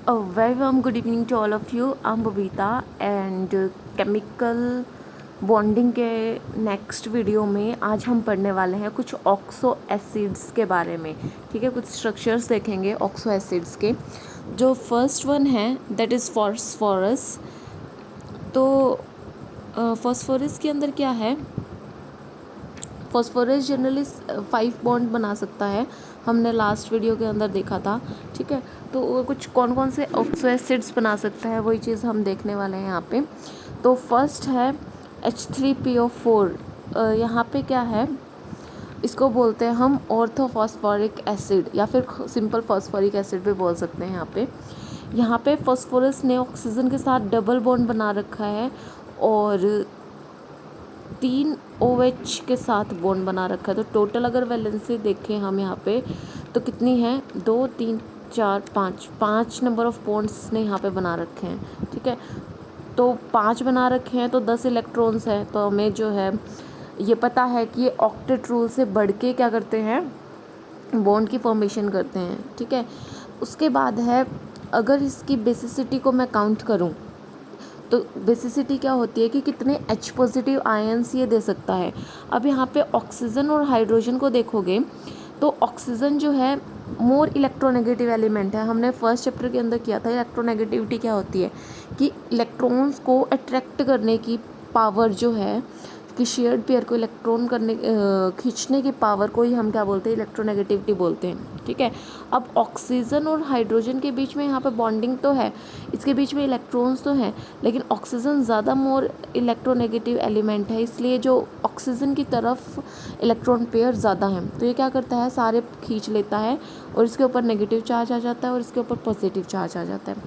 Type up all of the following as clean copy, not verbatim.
A very warm good evening to all of you. I'm Babita and chemical bonding के next video में आज हम पढ़ने वाले हैं कुछ ऑक्सो एसिड्स के बारे में. ठीक है, कुछ स्ट्रक्चर्स देखेंगे ऑक्सो एसिड्स के. जो फर्स्ट वन है दैट इज़ फॉस्फोरस. तो फॉस्फोरस के अंदर क्या है, फॉस्फोरस जनरली 5 बॉन्ड बना सकता है, हमने लास्ट वीडियो के अंदर देखा था. ठीक है, तो वो कुछ कौन कौन से ऑक्सो एसिड्स बना सकता है वही चीज़ हम देखने वाले हैं यहाँ पे. तो फर्स्ट है H3PO4. यहाँ पे क्या है, इसको बोलते हैं हम ऑर्थोफॉस्फोरिक एसिड या फिर सिंपल फॉस्फोरिक एसिड भी बोल सकते हैं. यहाँ पे फॉस्फोरस ने ऑक्सीजन के साथ डबल बॉन्ड बना रखा है और 3 OH के साथ बॉन्ड बना रखा है. तो टोटल अगर वैलेंसी देखें हम यहाँ पे तो कितनी है, 2 3 4 5 नंबर ऑफ बॉन्ड्स ने यहाँ पे बना रखे हैं. ठीक है, तो 5 बना रखे हैं तो 10 इलेक्ट्रॉन्स हैं. तो हमें जो है ये पता है कि ये ऑक्टेट रूल से बढ़ के क्या करते हैं, बॉन्ड की फॉर्मेशन करते हैं. ठीक है, उसके बाद है अगर इसकी बेसिसिटी को मैं काउंट करूं तो बेसिसिटी क्या होती है कि कितने H पॉजिटिव आयंस ये दे सकता है. अब यहाँ पे ऑक्सीजन और हाइड्रोजन को देखोगे तो ऑक्सीजन जो है मोर इलेक्ट्रोनेगेटिव एलिमेंट है. हमने फर्स्ट चैप्टर के अंदर किया था इलेक्ट्रोनेगेटिविटी क्या होती है, कि इलेक्ट्रॉन्स को अट्रैक्ट करने की पावर जो है, कि शेयर्ड पेयर को इलेक्ट्रॉन करने खींचने की पावर को ही हम क्या बोलते हैं, इलेक्ट्रोनेगेटिविटी बोलते हैं. ठीक है, अब ऑक्सीजन और हाइड्रोजन के बीच में यहाँ पे बॉन्डिंग तो है, इसके बीच में इलेक्ट्रॉन्स तो हैं, लेकिन ऑक्सीजन ज़्यादा मोर इलेक्ट्रोनेगेटिव एलिमेंट है, इसलिए जो ऑक्सीजन की तरफ इलेक्ट्रॉन पेयर ज़्यादा हैं. तो ये क्या करता है, सारे खींच लेता है और इसके ऊपर नेगेटिव चार्ज आ जाता है और इसके ऊपर पॉजिटिव चार्ज आ जाता है.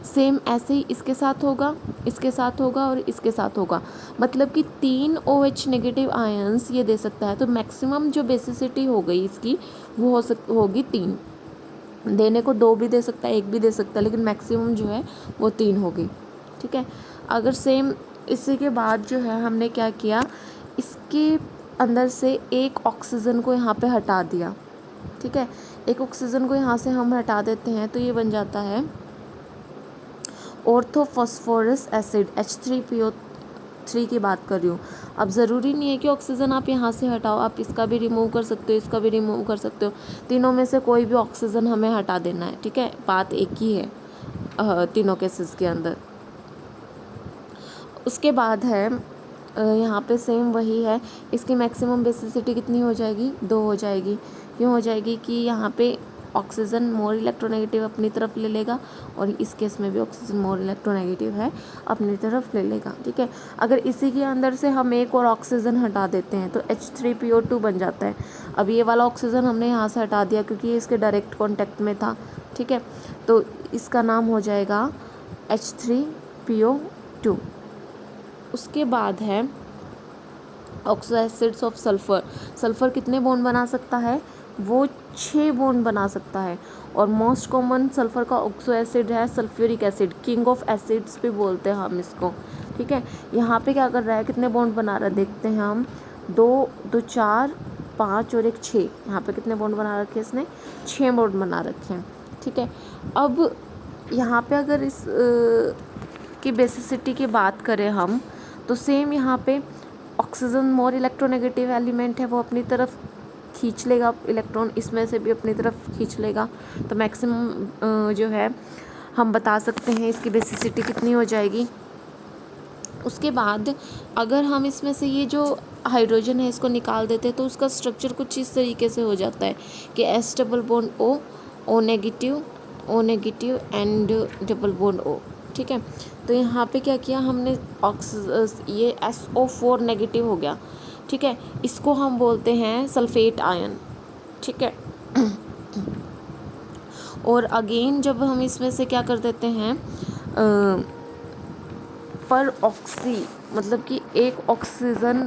सेम ऐसे ही इसके साथ होगा, इसके साथ होगा और इसके साथ होगा. मतलब कि 3 OH नेगेटिव आयंस ये दे सकता है. तो मैक्सिमम जो बेसिसिटी हो गई इसकी वो होगी 3. देने को 2 भी दे सकता है, 1 भी दे सकता है, लेकिन मैक्सिमम जो है वो 3 होगी. ठीक है, अगर सेम इसी के बाद जो है हमने क्या किया, इसके अंदर से एक ऑक्सीजन को यहाँ पे हटा दिया. ठीक है, एक ऑक्सीजन को यहाँ से हम हटा देते हैं तो ये बन जाता है ऑर्थोफॉस्फोरस एसिड H3PO3 की बात कर रही हूँ. अब ज़रूरी नहीं है कि ऑक्सीजन आप यहाँ से हटाओ, आप इसका भी रिमूव कर सकते हो, इसका भी रिमूव कर सकते हो. तीनों में से कोई भी ऑक्सीजन हमें हटा देना है. ठीक है, बात एक ही है तीनों केसेस के अंदर. उसके बाद है यहाँ पे सेम वही है, इसकी मैक्सिमम बेसिसिटी कितनी हो जाएगी, 2 हो जाएगी. क्यों हो जाएगी कि यहाँ पे ऑक्सीजन मोर इलेक्ट्रोनेगेटिव अपनी तरफ ले लेगा और इस केस में भी ऑक्सीजन मोर इलेक्ट्रोनेगेटिव है अपनी तरफ ले लेगा. ठीक है, अगर इसी के अंदर से हम एक और ऑक्सीजन हटा देते हैं तो H3PO2 बन जाता है. अब ये वाला ऑक्सीजन हमने यहाँ से हटा दिया क्योंकि ये इसके डायरेक्ट कॉन्टेक्ट में था. ठीक है, तो इसका नाम हो जाएगा H3PO2. उसके बाद है oxo acids of sulphur. Sulphur कितने बॉन्ड बना सकता है, वो 6 बॉन्ड बना सकता है. और मोस्ट कॉमन सल्फ़र का ऑक्सो एसिड है sulphuric acid, king of acids भी बोलते हैं हम इसको. ठीक है, यहाँ पे क्या कर रहा है, कितने बॉन्ड बना रहा है देखते हैं हम. 2 2 4 5 और 1 6. यहाँ पे कितने बॉन्ड बना रखे हैं इसने, 6 बॉन्ड बना रखे हैं. ठीक है, अब यहाँ पे अगर इस की बेसिसिटी की बात करें हम तो सेम यहाँ पे ऑक्सीजन मोर इलेक्ट्रोनेगेटिव एलिमेंट है, वो अपनी तरफ खींच लेगा इलेक्ट्रॉन, इसमें से भी अपनी तरफ खींच लेगा. तो मैक्सिमम जो है हम बता सकते हैं इसकी बेसिसिटी कितनी हो जाएगी. उसके बाद अगर हम इसमें से ये जो हाइड्रोजन है इसको निकाल देते हैं तो उसका स्ट्रक्चर कुछ इस तरीके से हो जाता है कि S double bond O negative and double bond O. ठीक है, तो यहाँ पे क्या किया हमने, ये SO4 नेगेटिव हो गया. ठीक है, इसको हम बोलते हैं सल्फेट आयन. ठीक है, और अगेन जब हम इसमें से क्या कर देते हैं, पर ऑक्सी मतलब कि एक ऑक्सीजन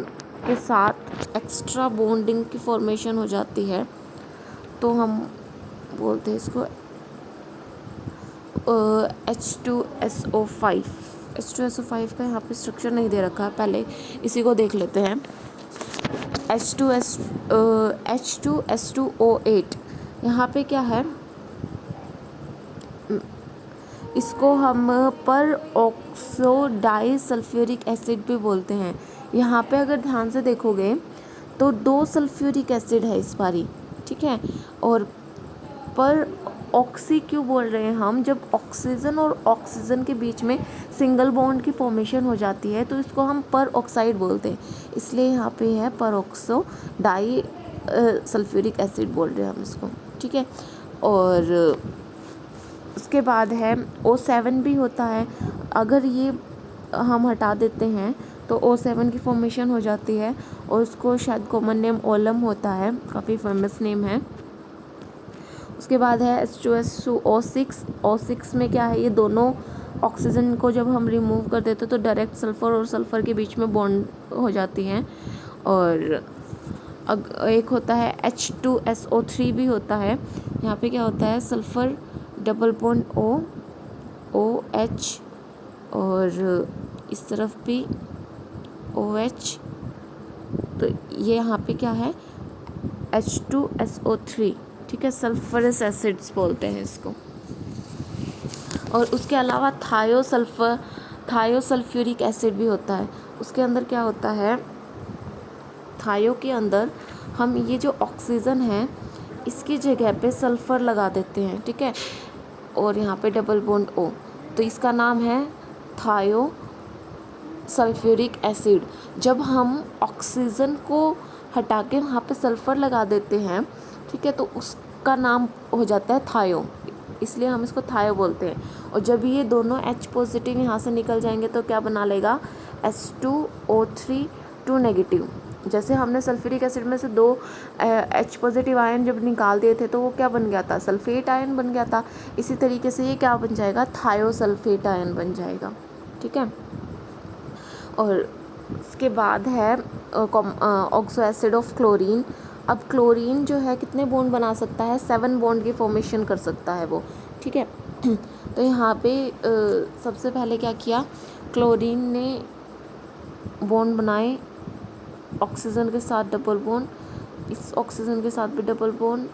के साथ एक्स्ट्रा बॉन्डिंग की फॉर्मेशन हो जाती है तो हम बोलते हैं इसको H2SO5. H2SO5 का यहाँ पे स्ट्रक्चर नहीं दे रखा है, पहले इसी को देख लेते हैं. H2S2O8. यहाँ पे क्या है, इसको हम पर ऑक्सो डाई सल्फ्यूरिक एसिड भी बोलते हैं। यहाँ पे अगर ध्यान से देखोगे तो 2 सल्फ्यूरिक एसिड है इस बारी, ठीक है। और पर ऑक्सी क्यों बोल रहे हैं हम, जब ऑक्सीजन और ऑक्सीजन के बीच में सिंगल बॉन्ड की फॉर्मेशन हो जाती है तो इसको हम पर ऑक्साइड बोलते हैं, इसलिए यहाँ पे है पर ऑक्सो डाई सल्फ्यूरिक एसिड बोल रहे हैं हम इसको, ठीक है। और उसके बाद है O7 भी होता है, अगर ये हम हटा देते हैं तो O7 की फॉर्मेशन हो जाती है और उसको शायद कॉमन नेम ओलम होता है, काफ़ी फेमस नेम है। उसके बाद है H2SO6। O6 में क्या है, ये दोनों ऑक्सीजन को जब हम रिमूव कर देते तो डायरेक्ट सल्फ़र और सल्फ़र के बीच में बॉन्ड हो जाती हैं। और एक होता है H2SO3 भी होता है, यहाँ पे क्या होता है सल्फ़र डबल बॉन्ड OH और इस तरफ भी OH, तो ये यहाँ पे क्या है H2SO3, ठीक है, सल्फरस एसिड्स बोलते हैं इसको। और उसके अलावा थायोसल्फ्यूरिक एसिड भी होता है, उसके अंदर क्या होता है, थायो के अंदर हम ये जो ऑक्सीजन है इसकी जगह पे सल्फ़र लगा देते हैं, ठीक है, और यहाँ पे डबल बॉन्ड O, तो इसका नाम है थायो सल्फ्यूरिक एसिड। जब हम ऑक्सीजन को हटा के वहाँ पे सल्फ़र लगा देते हैं, ठीक है, तो उसका नाम हो जाता है थायो, इसलिए हम इसको थायो बोलते हैं। और जब ये दोनों H पॉजिटिव यहाँ से निकल जाएंगे तो क्या बना लेगा H2O3 2 नेगेटिव। जैसे हमने सल्फ्यूरिक एसिड में से 2 H पॉजिटिव आयन जब निकाल दिए थे तो वो क्या बन गया था, सल्फेट आयन बन गया था। इसी तरीके से ये क्या बन जाएगा, थायोसल्फेट आयन बन जाएगा, ठीक है। और उसके बाद है ऑक्सो एसिड ऑफ क्लोरीन। अब क्लोरीन जो है कितने बॉन्ड बना सकता है, 7 बॉन्ड की फॉर्मेशन कर सकता है वो, ठीक है। तो यहाँ पे सबसे पहले क्या किया, क्लोरीन ने बॉन्ड बनाए ऑक्सीजन के साथ डबल बॉन्ड, इस ऑक्सीजन के साथ भी डबल बॉन्ड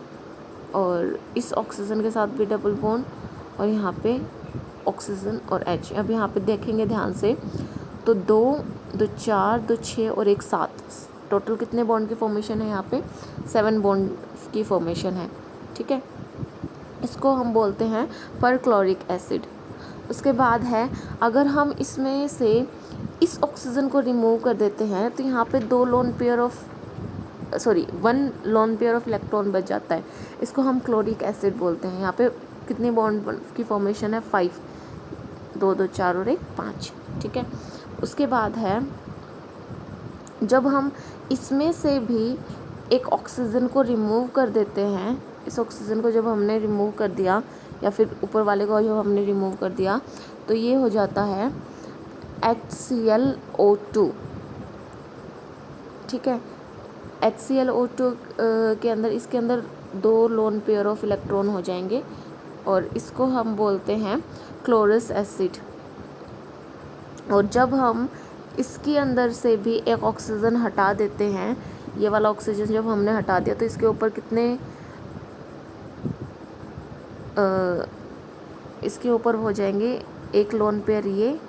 और इस ऑक्सीजन के साथ भी डबल बॉन्ड, और यहाँ पे ऑक्सीजन और H। अब यहाँ पे देखेंगे ध्यान से तो 2, 2 4, 2 6 और 1 7, टोटल कितने बॉन्ड की फॉर्मेशन है, यहाँ पे 7 बॉन्ड की फॉर्मेशन है, ठीक है। इसको हम बोलते हैं परक्लोरिक एसिड। उसके बाद है अगर हम इसमें से इस ऑक्सीजन को रिमूव कर देते हैं तो यहाँ पे 1 लोन पेयर ऑफ इलेक्ट्रॉन बच जाता है, इसको हम क्लोरिक एसिड बोलते हैं। यहाँ पे कितने बॉन्ड की फॉर्मेशन है, 5, 2 2 4 और 1 5, ठीक है। उसके बाद है जब हम इसमें से भी एक ऑक्सीजन को रिमूव कर देते हैं, इस ऑक्सीजन को जब हमने रिमूव कर दिया या फिर ऊपर वाले को जब हमने रिमूव कर दिया तो ये हो जाता है HClO2, ठीक है। HClO2 के अंदर इसके अंदर 2 लोन पेयर ऑफ इलेक्ट्रॉन हो जाएंगे और इसको हम बोलते हैं क्लोरस एसिड। और जब हम इसके अंदर से भी एक ऑक्सीजन हटा देते हैं, ये वाला ऑक्सीजन जब हमने हटा दिया तो इसके ऊपर कितने इसके ऊपर हो जाएंगे, 1 लोन पेयर ये,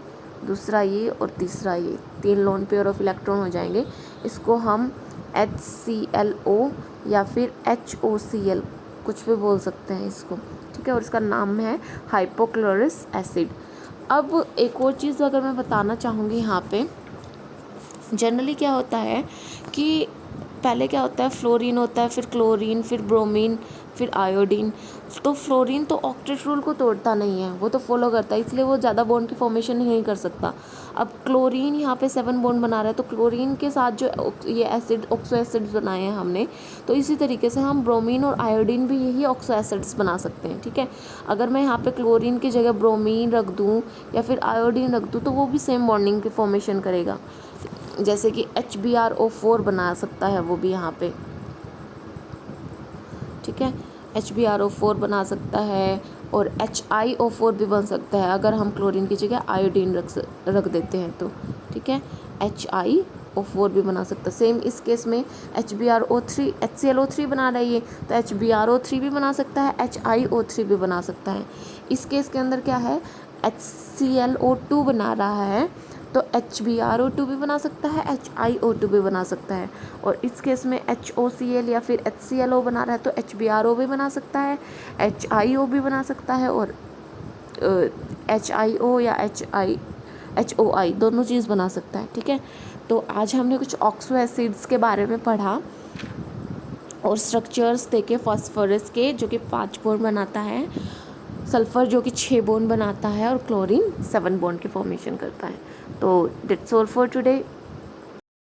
दूसरा ये और तीसरा ये, 3 लोन पेयर ऑफ इलेक्ट्रॉन हो जाएंगे। इसको हम HClO या फिर HOCl कुछ भी बोल सकते हैं इसको, ठीक है। और इसका नाम है हाइपोक्लोरस एसिड। अब एक और चीज़ अगर मैं बताना चाहूँगी यहाँ पे, जनरली क्या होता है कि पहले क्या होता है, फ्लोरीन होता है, फिर क्लोरीन, फिर ब्रोमीन, फिर आयोडीन। तो फ्लोरीन तो ऑक्टेट रूल को तोड़ता नहीं है, वो तो फॉलो करता है, इसलिए वो ज़्यादा बॉन्ड की फॉर्मेशन नहीं कर सकता। अब क्लोरीन यहाँ पे 7 बॉन्ड बना रहा है, तो क्लोरीन के साथ जो ये एसिड ऑक्सो एसिड्स बनाए हैं हमने, तो इसी तरीके से हम ब्रोमीन और आयोडीन भी यही ऑक्सो एसिड्स बना सकते हैं, ठीक है। अगर मैं यहाँ पे क्लोरीन की जगह ब्रोमीन रख दूँ या फिर आयोडीन रख दूँ तो वो भी सेम बॉन्डिंग की फॉर्मेशन करेगा, जैसे कि HbRO4 बना सकता है वो भी यहाँ पे, ठीक है। HbRO4 बना सकता है और HiO4 भी बन सकता है अगर हम क्लोरीन की जगह आयोडीन रख देते हैं तो, ठीक है, HiO4। HClO4 भी बना सकता है। सेम इस केस में HbRO3 HClO3 बना रही है तो HbRO3 भी बना सकता है, HiO3 भी बना सकता है। इस केस के अंदर क्या है, HClO2 बना रहा है तो HbRO2 भी बना सकता है, HiO2 भी बना सकता है। और इस केस में HOCl या फिर HClO बना रहा है तो HbRO भी बना सकता है, HiO भी बना सकता है और HiO या HOI दोनों चीज़ बना सकता है। ठीक है, तो आज हमने कुछ ऑक्सो एसिड्स के बारे में पढ़ा और स्ट्रक्चर्स देखे फास्फोरस के जो कि 5 बॉन्ड बनाता है, सल्फ़र जो कि 6 बॉन्ड बनाता है और क्लोरीन 7 बॉन्ड की फॉर्मेशन करता है। तो दैट्स ऑल फॉर टुडे।